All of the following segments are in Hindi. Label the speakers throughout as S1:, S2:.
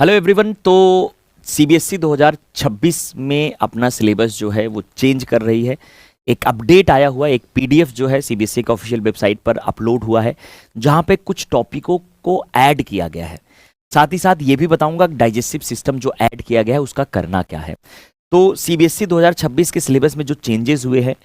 S1: Hello everyone. तो सीबीएसई 2026 में अपना सिलेबस जो है वो चेंज कर रही है। एक अपडेट आया हुआ है, एक पीडीएफ जो है सीबीएसई का ऑफिशियल वेबसाइट पर अपलोड हुआ है, जहां पे कुछ टॉपिकों को ऐड किया गया है। साथ ही साथ ये भी बताऊंगा डाइजेस्टिव सिस्टम जो ऐड किया गया है उसका करना क्या है। तो सीबीएसई 2026 के सिलेबस में जो चेंजेस हुए हैं,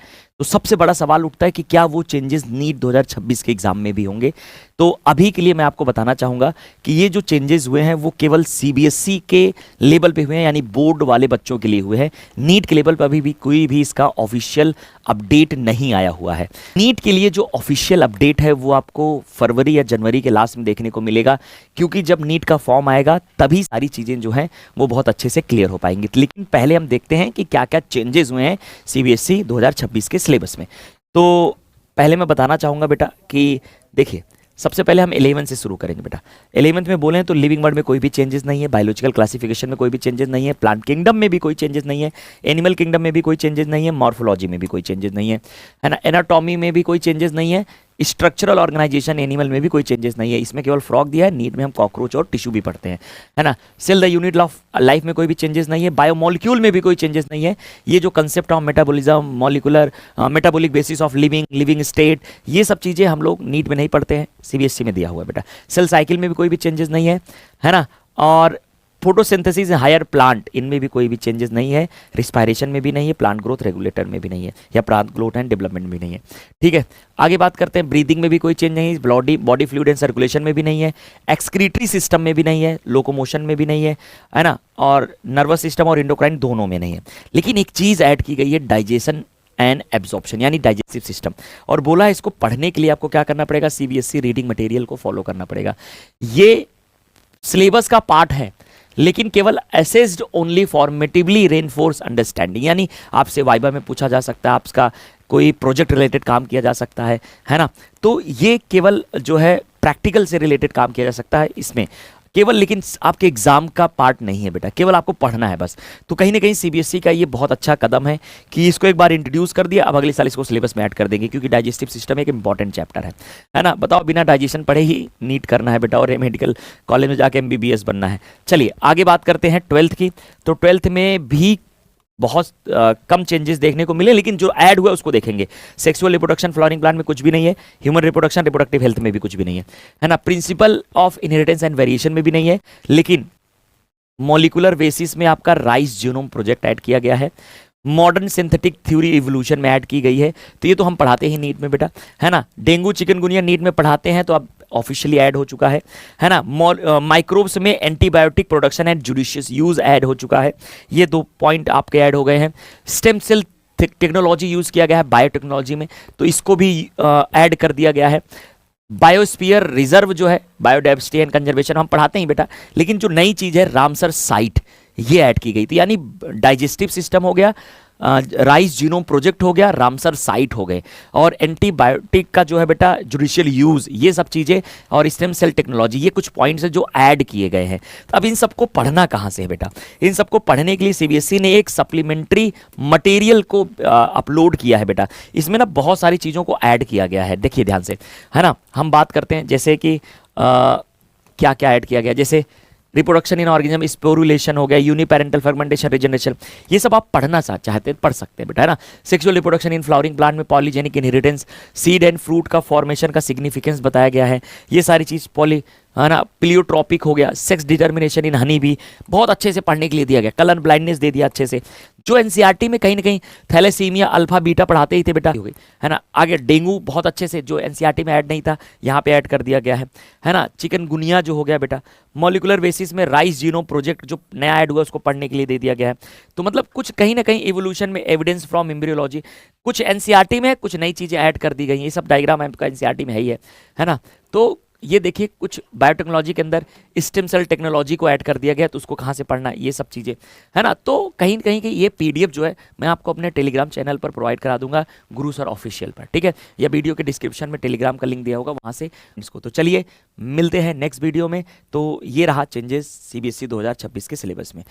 S1: तो सबसे बड़ा सवाल उठता है कि क्या वो चेंजेस नीट 2026 के एग्जाम में भी होंगे। तो अभी के लिए मैं आपको बताना चाहूंगा कि ये जो चेंजेस हुए हैं वो केवल सीबीएसई के लेवल पे हुए हैं, यानी बोर्ड वाले बच्चों के लिए हुए हैं। नीट के लेवल पर अभी भी कोई भी इसका ऑफिशियल अपडेट नहीं आया हुआ है। नीट के लिए जो ऑफिशियल अपडेट है वो आपको फरवरी या जनवरी के लास्ट में देखने को मिलेगा, क्योंकि जब नीट का फॉर्म आएगा तभी सारी चीज़ें जो हैं वो बहुत अच्छे से क्लियर हो पाएंगी। लेकिन पहले हम देखते हैं कि क्या क्या चेंजेस हुए हैं सीबीएसई 2026 के सिलेबस में। तो पहले मैं बताना चाहूँगा बेटा कि देखिए, सबसे पहले हम 11 से शुरू करेंगे बेटा। 11th में बोलें तो लिविंग वर्ड में कोई भी चेंजेस नहीं है, बायोलॉजिकल क्लासिफिकेशन में कोई भी चेंजेस नहीं है, प्लांट किंगडम में भी कोई चेंजेस नहीं है, एनिमल किंगडम में भी कोई चेंजेस नहीं है, मॉर्फोलॉजी में भी कोई चेंजेस नहीं है ना, एनाटॉमी में भी कोई चेंजेस नहीं है, स्ट्रक्चरल ऑर्गेनाइजेशन एनिमल में भी कोई चेंजेस नहीं है। इसमें केवल फ्रॉग दिया है, नीट में हम कॉकरोच और टिश्यू भी पढ़ते हैं, है ना। Cell the unit of life में कोई भी चेंजेस नहीं है, बायोमोलिक्यूल में भी कोई चेंजेस नहीं है। ये जो concept of metabolism, molecular metabolic basis of living state, ये सब चीज़ें हम लोग नीट में नहीं पढ़ते हैं, सीबीएसई में दिया हुआ है बेटा। सेल साइकिल में भी कोई भी चेंजेस नहीं है ना। और फोटोसिंथेसिस हायर प्लांट, इनमें भी कोई भी चेंजेस नहीं है, रिस्पायरेशन में भी नहीं है, प्लांट ग्रोथ रेगुलेटर में भी नहीं है, या प्लांट ग्रोथ एंड डेवलपमेंट भी नहीं है। ठीक है, आगे बात करते हैं। ब्रीदिंग में भी कोई चेंज नहीं है, बॉडी फ्लूइड एंड सर्कुलेशन में भी नहीं है, एक्सक्रीटरी सिस्टम में भी नहीं है, लोकोमोशन में भी नहीं है ना, और नर्वस सिस्टम और इंडोक्राइन दोनों में नहीं है। लेकिन एक चीज़ ऐड की गई है, डाइजेशन एंड एब्जॉर्प्शन, यानी डाइजेस्टिव सिस्टम। और बोला है इसको पढ़ने के लिए आपको क्या करना पड़ेगा, सीबीएसई रीडिंग मटेरियल को फॉलो करना पड़ेगा। ये सिलेबस का पार्ट है, लेकिन केवल असेस्ड ओनली फॉर्मेटिवली रेनफोर्स अंडरस्टैंडिंग, यानी आपसे वाइबा में पूछा जा सकता है, आपका कोई प्रोजेक्ट रिलेटेड काम किया जा सकता है ना। तो ये केवल जो है प्रैक्टिकल से रिलेटेड काम किया जा सकता है इसमें केवल, लेकिन आपके एग्जाम का पार्ट नहीं है बेटा, केवल आपको पढ़ना है बस। तो कहीं ना कहीं सीबीएसई का ये बहुत अच्छा कदम है कि इसको एक बार इंट्रोड्यूस कर दिया, अब अगले साल इसको सिलेबस में ऐड कर देंगे, क्योंकि डाइजेस्टिव सिस्टम एक इंपॉर्टेंट चैप्टर है ना। बताओ, बिना डाइजेशन पढ़े ही नीट करना है बेटा, और मेडिकल कॉलेज में जाके एमबीबीएस बनना है। चलिए आगे बात करते हैं 12th की। तो 12th में भी बहुत कम चेंजेस देखने को मिले, लेकिन जो ऐड हुआ उसको देखेंगे। सेक्सुअल रिप्रोडक्शन फ्लोरिंग प्लांट में कुछ भी नहीं है, ह्यूमन रिप्रोडक्शन रिप्रोडक्टिव हेल्थ में भी कुछ भी नहीं है ना, principle of inheritance and variation में भी नहीं है, लेकिन मॉलिकुलर बेसिस में आपका राइस जीनोम प्रोजेक्ट ऐड किया गया है। मॉडर्न सिंथेटिक थ्योरी इवोल्यूशन में ऐड की गई है, तो ये तो हम पढ़ाते ही नीट में बेटा, है ना। डेंगू चिकनगुनिया नीट में पढ़ाते हैं, तो अब ऑफिशियली ऐड हो चुका है ना। माइक्रोब्स में antibiotic production and judicious use add हो चुका है, ये 2 पॉइंट आपके ऐड हो गए हैं। स्टेम सेल टेक्नोलॉजी यूज किया गया है बायोटेक्नोलॉजी में, तो इसको भी ऐड कर दिया गया है। बायोस्फीयर रिजर्व जो है, बायोडाइवर्सिटी एंड कंजर्वेशन हम पढ़ाते हैं बेटा, लेकिन जो नई चीज है रामसर साइट, ये ऐड की गई थी। यानी डाइजेस्टिव सिस्टम हो गया, राइस जीनोम प्रोजेक्ट हो गया, रामसर साइट हो गए, और एंटीबायोटिक का जो है बेटा जुडिशियल यूज, ये सब चीज़ें, और स्टेम सेल टेक्नोलॉजी, ये कुछ पॉइंट्स है जो ऐड किए गए हैं। तो अब इन सबको पढ़ना कहाँ से है बेटा, इन सबको पढ़ने के लिए सीबीएसई ने एक सप्लीमेंट्री मटेरियल को अपलोड किया है बेटा। इसमें ना बहुत सारी चीज़ों को ऐड किया गया है, देखिए ध्यान से, है ना। हम बात करते हैं जैसे कि क्या क्या ऐड किया गया, जैसे रिप्रोडक्शन इन ऑर्गेनिज्म, स्पोरुलेशन हो गया, यूनिपेरेंटल फर्मेंटेशन, रिजनरेशन, ये सब आप पढ़ना चाहते हैं पढ़ सकते हैं बेटा, है ना। Sexual reproduction in flowering plant में polygenic inheritance, seed and fruit का फॉर्मेशन का सिग्निफिकेंस बताया गया है, ये सारी चीज़ है ना। प्लियोट्रॉपिक हो गया, सेक्स डिटर्मिनेशन इन हनी भी बहुत अच्छे से पढ़ने के लिए दिया गया। कलर ब्लाइंडनेस दे दिया अच्छे से, जो एनसीईआरटी में कहीं ना कहीं थैलेसीमिया अल्फा बीटा पढ़ाते ही थे बेटा, हो गई, है ना। आगे डेंगू बहुत अच्छे से, जो एनसीईआरटी में ऐड नहीं था यहाँ पे ऐड कर दिया गया है ना। चिकनगुनिया जो हो गया बेटा, मॉलिकुलर बेसिस में राइस जीनोम प्रोजेक्ट जो नया ऐड हुआ उसको पढ़ने के लिए दे दिया गया है। तो मतलब कुछ कहीं ना कहीं इवोल्यूशन में एविडेंस फ्रॉम एम्ब्रियोलॉजी, कुछ एनसीईआरटी में, कुछ नई चीज़ें ऐड कर दी गई हैं। ये सब डायग्राम आपका एनसीईआरटी में है ना। तो ये देखिए, कुछ बायोटेक्नोलॉजी के अंदर स्टेम सेल टेक्नोलॉजी को ऐड कर दिया गया, तो उसको कहाँ से पढ़ना, ये सब चीज़ें, है ना। तो कहीं कहीं की ये पीडीएफ जो है मैं आपको अपने टेलीग्राम चैनल पर प्रोवाइड करा दूंगा, गुरु सर ऑफिशियल पर, ठीक है। या वीडियो के डिस्क्रिप्शन में टेलीग्राम का लिंक दिया होगा, वहाँ से इसको। तो चलिए मिलते हैं नेक्स्ट वीडियो में। तो ये रहा चेंजेस सीबीएसई 2026 के सिलेबस में।